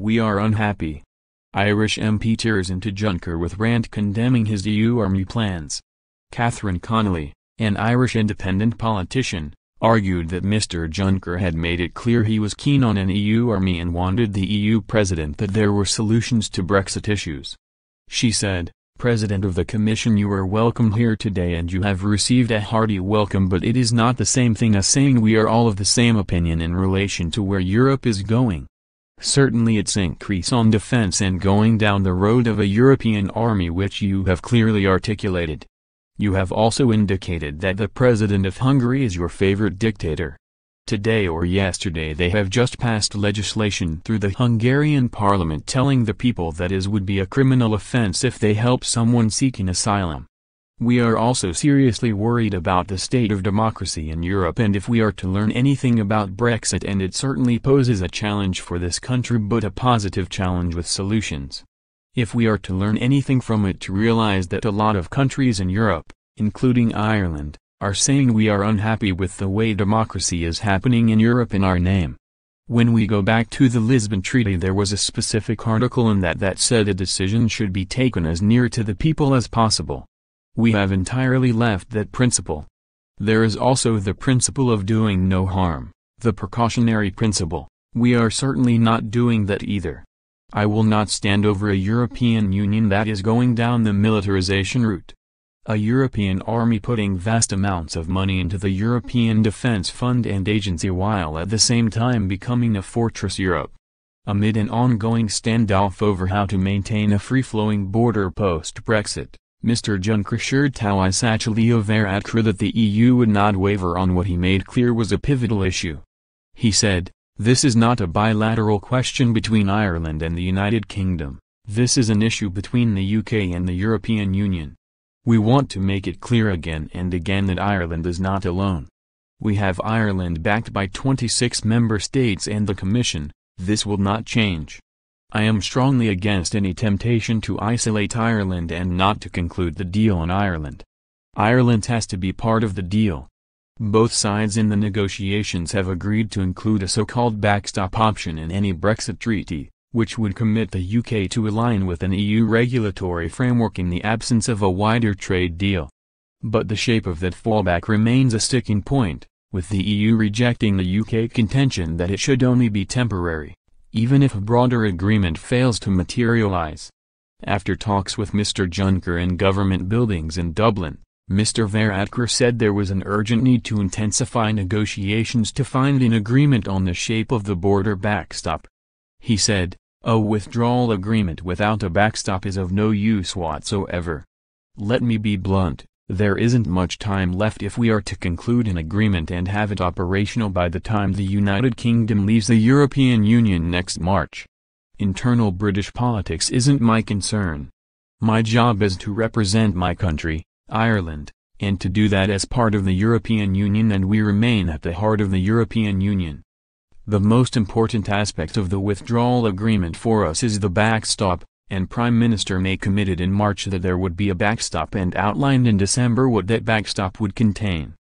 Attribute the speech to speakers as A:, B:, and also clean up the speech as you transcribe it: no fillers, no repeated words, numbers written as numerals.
A: We are unhappy. Irish MP tears into Juncker with rant condemning his EU army plans. Catherine Connolly, an Irish independent politician, argued that Mr Juncker had made it clear he was keen on an EU army and wanted the EU president that there were solutions to Brexit issues. She said, "President of the Commission, you are welcome here today and you have received a hearty welcome, but it is not the same thing as saying we are all of the same opinion in relation to where Europe is going. Certainly its increase on defense and going down the road of a European army which you have clearly articulated. You have also indicated that the President of Hungary is your favorite dictator. Today or yesterday they have just passed legislation through the Hungarian parliament telling the people that it would be a criminal offense if they help someone seeking asylum. We are also seriously worried about the state of democracy in Europe, and if we are to learn anything about Brexit, and it certainly poses a challenge for this country but a positive challenge with solutions. If we are to learn anything from it, to realize that a lot of countries in Europe, including Ireland, are saying we are unhappy with the way democracy is happening in Europe in our name. When we go back to the Lisbon Treaty, there was a specific article in that said a decision should be taken as near to the people as possible. We have entirely left that principle. There is also the principle of doing no harm, the precautionary principle. We are certainly not doing that either. I will not stand over a European Union that is going down the militarization route. A European army putting vast amounts of money into the European Defence Fund and Agency while at the same time becoming a fortress Europe. Amid an ongoing standoff over how to maintain a free-flowing border post-Brexit, Mr Juncker assured Taoiseach Varadkar that the EU would not waver on what he made clear was a pivotal issue. He said, "This is not a bilateral question between Ireland and the United Kingdom, this is an issue between the UK and the European Union. We want to make it clear again and again that Ireland is not alone. We have Ireland backed by 26 member states and the Commission. This will not change. I am strongly against any temptation to isolate Ireland and not to conclude the deal on Ireland. Ireland has to be part of the deal. Both sides in the negotiations have agreed to include a so-called backstop option in any Brexit treaty, which would commit the UK to align with an EU regulatory framework in the absence of a wider trade deal. But the shape of that fallback remains a sticking point, with the EU rejecting the UK contention that it should only be temporary, even if a broader agreement fails to materialize. After talks with Mr Juncker in government buildings in Dublin, Mr Varadkar said there was an urgent need to intensify negotiations to find an agreement on the shape of the border backstop. He said, "A withdrawal agreement without a backstop is of no use whatsoever. Let me be blunt, there isn't much time left if we are to conclude an agreement and have it operational by the time the United Kingdom leaves the European Union next March. Internal British politics isn't my concern. My job is to represent my country, Ireland, and to do that as part of the European Union, and we remain at the heart of the European Union. The most important aspect of the withdrawal agreement for us is the backstop, and Prime Minister May committed in March that there would be a backstop and outlined in December what that backstop would contain.